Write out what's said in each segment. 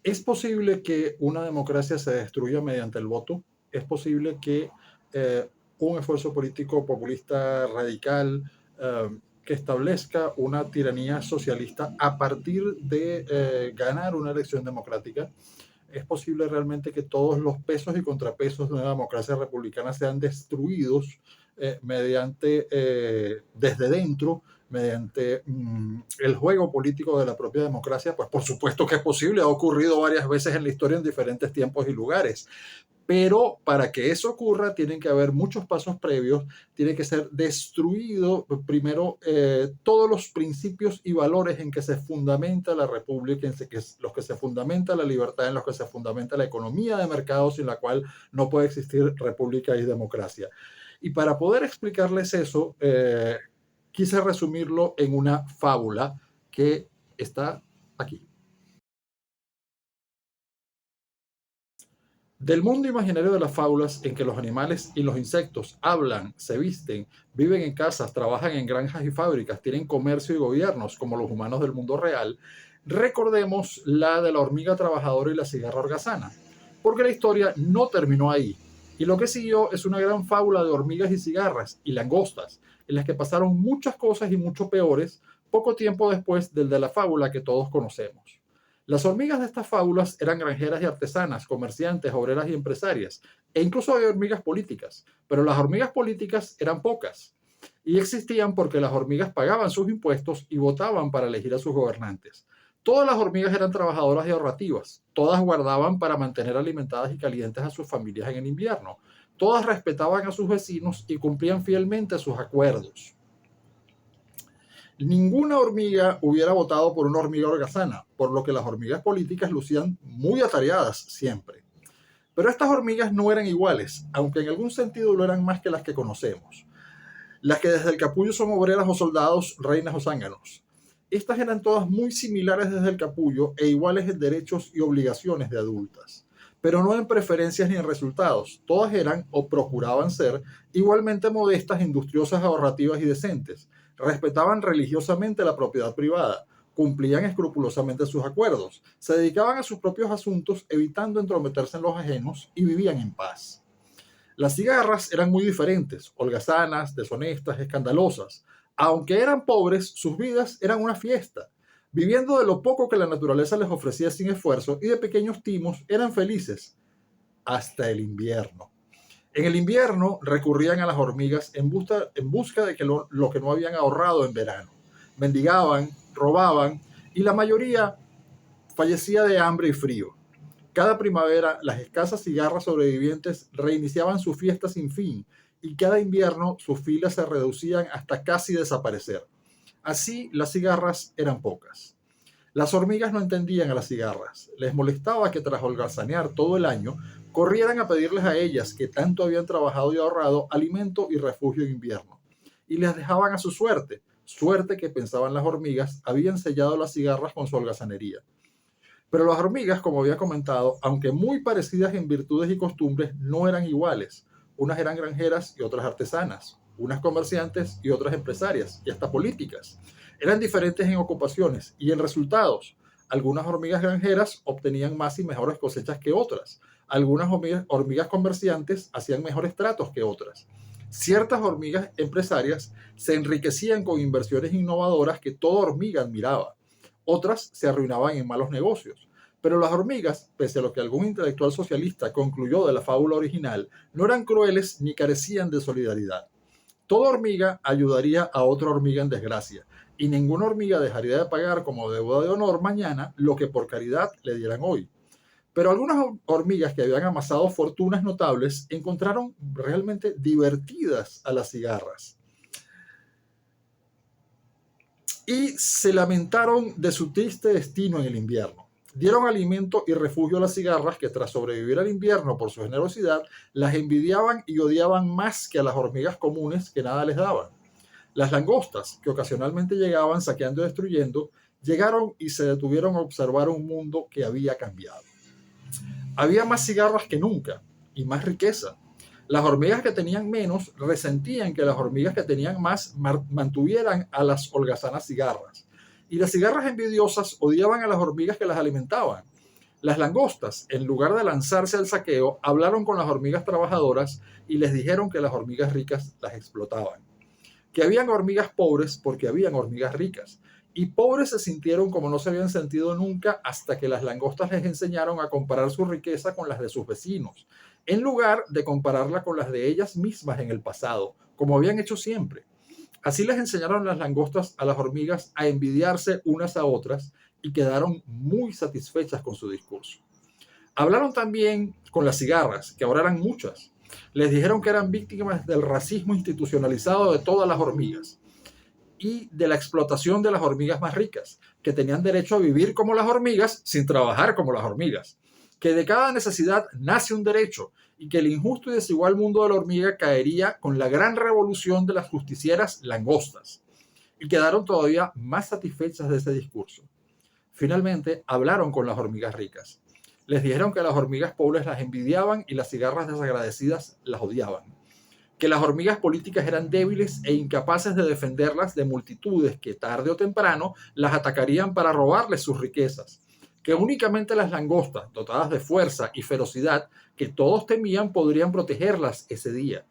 ¿Es posible que una democracia se destruya mediante el voto? ¿Es posible que un esfuerzo político populista radical que establezca una tiranía socialista a partir de ganar una elección democrática? ¿Es posible realmente que todos los pesos y contrapesos de una democracia republicana sean destruidos desde dentro, mediante el juego político de la propia democracia? Pues por supuesto que es posible, ha ocurrido varias veces en la historia en diferentes tiempos y lugares. Pero para que eso ocurra, tienen que haber muchos pasos previos, tiene que ser destruido primero todos los principios y valores en que se fundamenta la república, los que se fundamenta la libertad, en los que se fundamenta la economía de mercado, sin la cual no puede existir república y democracia. Y para poder explicarles eso, quise resumirlo en una fábula que está aquí. Del mundo imaginario de las fábulas en que los animales y los insectos hablan, se visten, viven en casas, trabajan en granjas y fábricas, tienen comercio y gobiernos como los humanos del mundo real, recordemos la de la hormiga trabajadora y la cigarra holgazana, porque la historia no terminó ahí. Y lo que siguió es una gran fábula de hormigas y cigarras y langostas, en las que pasaron muchas cosas y mucho peores poco tiempo después del de la fábula que todos conocemos. Las hormigas de estas fábulas eran granjeras y artesanas, comerciantes, obreras y empresarias, e incluso había hormigas políticas, pero las hormigas políticas eran pocas y existían porque las hormigas pagaban sus impuestos y votaban para elegir a sus gobernantes. Todas las hormigas eran trabajadoras y ahorrativas, todas guardaban para mantener alimentadas y calientes a sus familias en el invierno, todas respetaban a sus vecinos y cumplían fielmente sus acuerdos. Ninguna hormiga hubiera votado por una hormiga holgazana, por lo que las hormigas políticas lucían muy atareadas siempre. Pero estas hormigas no eran iguales, aunque en algún sentido lo eran más que las que conocemos. Las que desde el capullo son obreras o soldados, reinas o zánganos. Estas eran todas muy similares desde el capullo e iguales en derechos y obligaciones de adultas, pero no en preferencias ni en resultados. Todas eran, o procuraban ser, igualmente modestas, industriosas, ahorrativas y decentes. Respetaban religiosamente la propiedad privada, cumplían escrupulosamente sus acuerdos, se dedicaban a sus propios asuntos, evitando entrometerse en los ajenos, y vivían en paz. Las cigarras eran muy diferentes, holgazanas, deshonestas, escandalosas. Aunque eran pobres, sus vidas eran una fiesta. Viviendo de lo poco que la naturaleza les ofrecía sin esfuerzo y de pequeños timos, eran felices hasta el invierno. En el invierno recurrían a las hormigas en busca de lo que no habían ahorrado en verano. Mendigaban, robaban y la mayoría fallecía de hambre y frío. Cada primavera, las escasas cigarras sobrevivientes reiniciaban su fiesta sin fin y cada invierno sus filas se reducían hasta casi desaparecer. Así, las cigarras eran pocas. Las hormigas no entendían a las cigarras. Les molestaba que tras holgazanear todo el año, corrieran a pedirles a ellas, que tanto habían trabajado y ahorrado, alimento y refugio en invierno. Y les dejaban a su suerte, suerte que pensaban las hormigas, habían sellado las cigarras con su holgazanería. Pero las hormigas, como había comentado, aunque muy parecidas en virtudes y costumbres, no eran iguales. Unas eran granjeras y otras artesanas, unas comerciantes y otras empresarias, y hasta políticas. Eran diferentes en ocupaciones y en resultados. Algunas hormigas granjeras obtenían más y mejores cosechas que otras. Algunas hormigas comerciantes hacían mejores tratos que otras. Ciertas hormigas empresarias se enriquecían con inversiones innovadoras que toda hormiga admiraba. Otras se arruinaban en malos negocios. Pero las hormigas, pese a lo que algún intelectual socialista concluyó de la fábula original, no eran crueles ni carecían de solidaridad. Toda hormiga ayudaría a otra hormiga en desgracia, y ninguna hormiga dejaría de pagar como deuda de honor mañana lo que por caridad le dieran hoy. Pero algunas hormigas que habían amasado fortunas notables encontraron realmente divertidas a las cigarras y se lamentaron de su triste destino en el invierno. Dieron alimento y refugio a las cigarras que, tras sobrevivir al invierno por su generosidad, las envidiaban y odiaban más que a las hormigas comunes que nada les daban. Las langostas, que ocasionalmente llegaban saqueando y destruyendo, llegaron y se detuvieron a observar un mundo que había cambiado. Había más cigarras que nunca y más riqueza. Las hormigas que tenían menos resentían que las hormigas que tenían más mantuvieran a las holgazanas cigarras. Y las cigarras envidiosas odiaban a las hormigas que las alimentaban. Las langostas, en lugar de lanzarse al saqueo, hablaron con las hormigas trabajadoras y les dijeron que las hormigas ricas las explotaban, que habían hormigas pobres porque habían hormigas ricas, y pobres se sintieron como no se habían sentido nunca hasta que las langostas les enseñaron a comparar su riqueza con las de sus vecinos, en lugar de compararla con las de ellas mismas en el pasado, como habían hecho siempre. Así les enseñaron las langostas a las hormigas a envidiarse unas a otras y quedaron muy satisfechas con su discurso. Hablaron también con las cigarras, que ahora eran muchas. Les dijeron que eran víctimas del racismo institucionalizado de todas las hormigas y de la explotación de las hormigas más ricas, que tenían derecho a vivir como las hormigas sin trabajar como las hormigas, que de cada necesidad nace un derecho y que el injusto y desigual mundo de la hormiga caería con la gran revolución de las justicieras langostas. Y quedaron todavía más satisfechas de ese discurso. Finalmente, hablaron con las hormigas ricas. Les dijeron que las hormigas pobres las envidiaban y las cigarras desagradecidas las odiaban. Que las hormigas políticas eran débiles e incapaces de defenderlas de multitudes que tarde o temprano las atacarían para robarles sus riquezas. Que únicamente las langostas, dotadas de fuerza y ferocidad, que todos temían, podrían protegerlas ese día.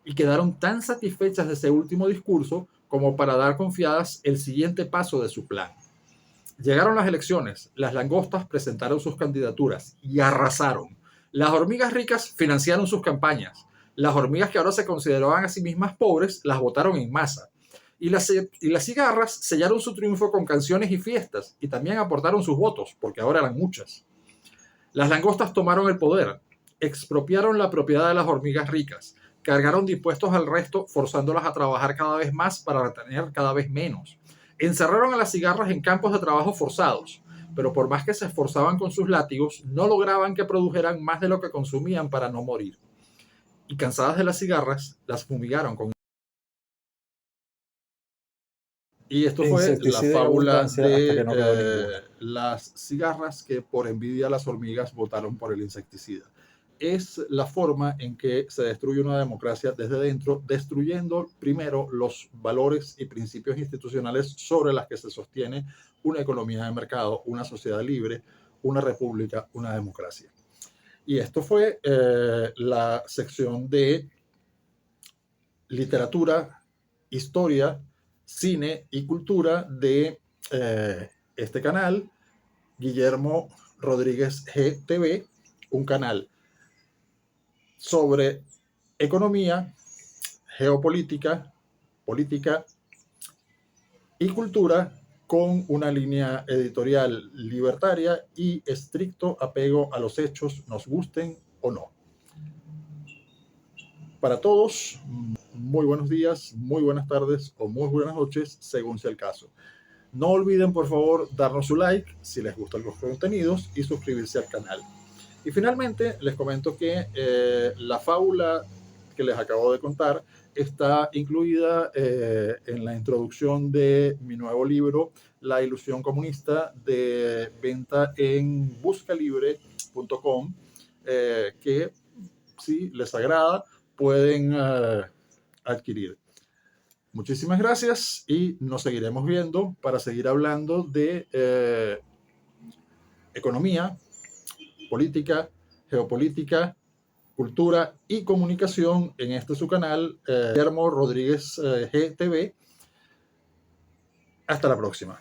Y quedaron tan satisfechas de ese último discurso como para dar confiadas el siguiente paso de su plan. Llegaron las elecciones, las langostas presentaron sus candidaturas y arrasaron. Las hormigas ricas financiaron sus campañas. Las hormigas que ahora se consideraban a sí mismas pobres las votaron en masa. Y las cigarras sellaron su triunfo con canciones y fiestas y también aportaron sus votos, porque ahora eran muchas. Las langostas tomaron el poder, expropiaron la propiedad de las hormigas ricas, cargaron de impuestos al resto, forzándolas a trabajar cada vez más para retener cada vez menos. Encerraron a las cigarras en campos de trabajo forzados, pero por más que se esforzaban con sus látigos, no lograban que produjeran más de lo que consumían para no morir. Y cansadas de las cigarras, las fumigaron con... Y esto fue la fábula de las cigarras que por envidia a las hormigas votaron por el insecticida. Es la forma en que se destruye una democracia desde dentro, destruyendo primero los valores y principios institucionales sobre las que se sostiene una economía de mercado, una sociedad libre, una república, una democracia. Y esto fue la sección de literatura, historia, cine y cultura de este canal, Guillermo Rodríguez GTV, un canal sobre economía, geopolítica, política y cultura con una línea editorial libertaria y estricto apego a los hechos, nos gusten o no. Para todos, muy buenos días, muy buenas tardes o muy buenas noches, según sea el caso. No olviden, por favor, darnos su like si les gustan los contenidos y suscribirse al canal. Y finalmente, les comento que la fábula que les acabo de contar está incluida en la introducción de mi nuevo libro, La ilusión comunista, de venta en buscalibre.com, que si les agrada, pueden adquirir. Muchísimas gracias y nos seguiremos viendo para seguir hablando de economía, política, geopolítica, cultura y comunicación en este su canal, Guillermo Rodríguez GTV. Hasta la próxima.